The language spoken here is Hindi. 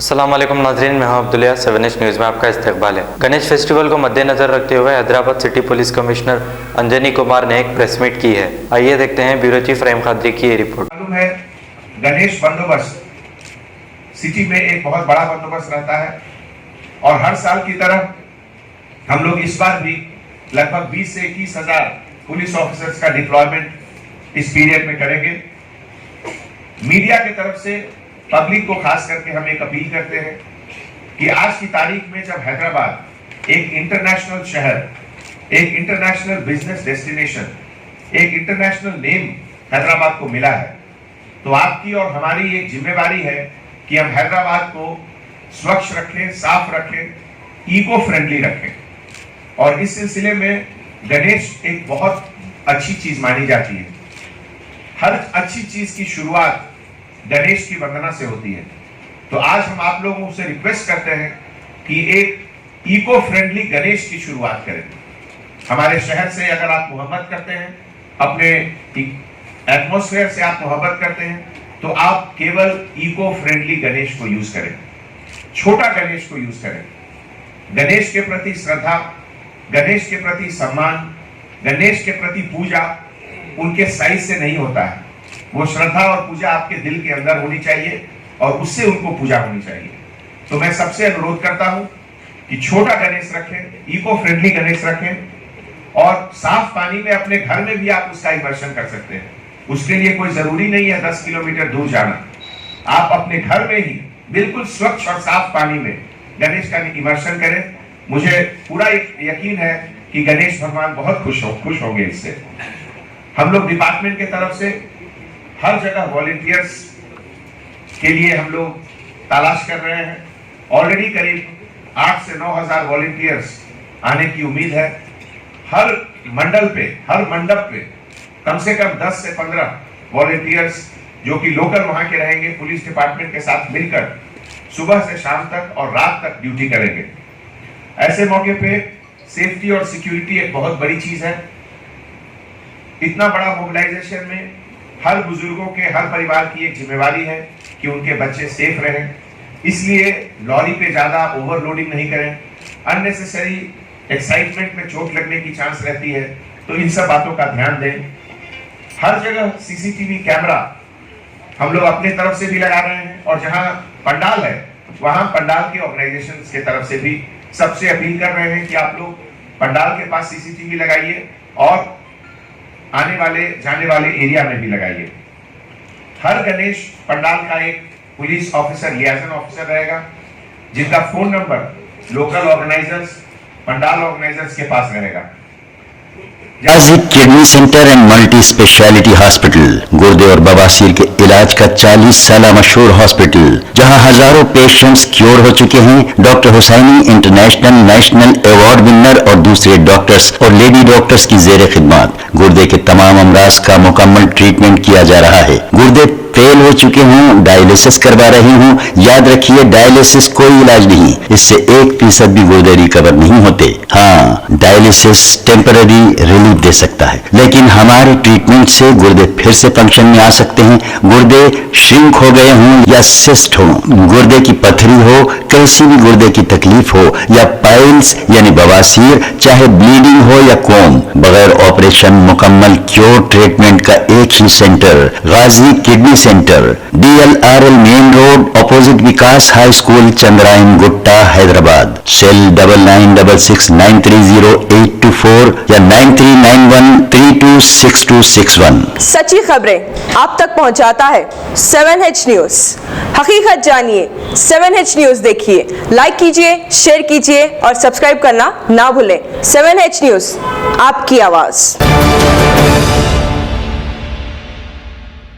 अस्सलाम वालेकुम नाज़रीन, मैं हूं अब्दुल्ला। 7H न्यूज़ में आपका इस्तकबाल है। गणेश फेस्टिवल को मद्देनजर रखते हुए Hyderabad city police commissioner Anjani Kumar ने एक प्रेस मीट की है। आइए देखते हैं ब्यूरो चीफ रहीम खादरी की ये रिपोर्ट। मालूम है गणेश बंदोबस्त सिटी में एक बहुत बड़ा बंदोबस्त रहता है और हर साल की तरह हम लोग इस बार भी लगभग 20 से 21 हजार पुलिस ऑफिसर्स का डिप्लॉयमेंट इस पीरियड में करेंगे। मीडिया की तरफ से पब्लिक को खास करके हम एक अपील करते हैं कि आज की तारीख में जब हैदराबाद एक इंटरनेशनल शहर, एक इंटरनेशनल बिजनेस डेस्टिनेशन, एक इंटरनेशनल नेम हैदराबाद को मिला है, तो आपकी और हमारी एक जिम्मेवारी है कि हम हैदराबाद को स्वच्छ रखें, साफ रखें, इको फ्रेंडली रखें। और इस सिलसिले में गणेश एक बहुत अच्छी चीज मानी जाती है। हर अच्छी चीज की शुरुआत गणेश की वंदना से होती है। तो आज हम आप लोगों से रिक्वेस्ट करते हैं कि एक इको फ्रेंडली गणेश की शुरुआत करें। हमारे शहर से अगर आप मोहब्बत करते हैं, अपने एटमॉस्फेयर से आप मोहब्बत करते हैं, तो आप केवल इको फ्रेंडली गणेश को यूज करें, छोटा गणेश को यूज करें। गणेश के प्रति श्रद्धा, गणेश के प्रति सम्मान, गणेश के प्रति पूजा उनके साइज से नहीं होता है। वो श्रद्धा और पूजा आपके दिल के अंदर होनी चाहिए और उससे उनको पूजा होनी चाहिए। तो मैं सबसे अनुरोध करता हूं कि छोटा गणेश रखें, इको फ्रेंडली गणेश रखें और साफ पानी में अपने घर में भी आप उसका इमर्शन कर सकते हैं। उसके लिए कोई जरूरी नहीं है 10 किलोमीटर दूर जाना। आप अपने घर में ही बिल्कुल स्वच्छ और साफ पानी में गणेश का इमर्शन करें। मुझे पूरा यकीन है कि गणेश भगवान बहुत खुश होंगे इससे। हम लोग डिपार्टमेंट के तरफ से हर जगह वॉलंटियर्स के लिए हम लोग तलाश कर रहे हैं। ऑलरेडी करीब 8 से 9 हजार वॉलंटियर्स आने की उम्मीद है। हर मंडल पे, हर मंडप पे कम से कम 10 से 15 वॉलंटियर्स जो कि लोकल वहां के रहेंगे, पुलिस डिपार्टमेंट के साथ मिलकर सुबह से शाम तक और रात तक ड्यूटी करेंगे। ऐसे मौके पे सेफ्टी और सिक्योरिटी एक बहुत बड़ी चीज है। इतना बड़ा मोबिलाइजेशन में हर बुजुर्गों के, हर परिवार की एक जिम्मेवारी है कि उनके बच्चे सेफ रहें। इसलिए लॉरी पे ज्यादा ओवरलोडिंग नहीं करें। अननेसेसरी एक्साइटमेंट में चोट लगने की चांस रहती है, तो इन सब बातों का ध्यान दें। हर जगह सीसीटीवी कैमरा हम लोग अपने तरफ से भी लगा रहे हैं और जहां पंडाल है वहां पंडाल के ऑर्गेनाइजेशन के तरफ से भी सबसे अपील कर रहे हैं कि आप लोग पंडाल के पास सीसीटीवी लगाइए और आने वाले जाने वाले एरिया में भी लगाइए। हर गणेश पंडाल का एक पुलिस ऑफिसर, लियाजन ऑफिसर रहेगा, जिनका phone number local organisers, pandal organisers के पास रहेगा। Ghazi kidney centre and multi speciality hospital, गुर्दे और बवासीर के इलाज का 40 साल मशहूर हॉस्पिटल, जहां हजारों पेशेंट्स क्योर हो चुके हैं। Doctor Husaini international national award winner और दूसरे डॉक्टर्स और लेडी डॉक्टर्स की जेर खिदमत गुर्दे के तमाम अमराज का मुकम्मल ट्रीटमेंट किया जा रहा है। गुर्दे फेल हो चुके हों, डायलिसिस करवा रही हूं, याद रखिए डायलिसिस कोई इलाज नहीं, इससे 1% भी गुर्दे रिकवर नहीं होते। हाँ, डायलिसिस टेम्पररी रिलीफ दे सकता है, लेकिन हमारे ट्रीटमेंट से गुर्दे फिर से फंक्शन में आ सकते हैं। गुर्दे श्रिंक हो गए हों या सिस्ट हो, गुर्दे की पथरी हो, कैसी भी गुर्दे की तकलीफ हो या पाइल्स यानी बवासीर, चाहे ब्लीडिंग हो या कोम, बगैर ऑपरेशन मुकम्मल क्योर ट्रीटमेंट का एक ही centre, Ghazi kidney centre, DLRL main road, opposite Vikas high school, Chandrayangutta, Hyderabad. Cell 9966930824 या 9391326261। सच्ची खबरें आप तक पहुंचाता है 7H न्यूज। हकीकत जानिए, 7H न्यूज देखिए, लाइक कीजिए, शेयर कीजिए और सब्सक्राइब करना ना भूलें। 7H न्यूज, आपकी आवाज।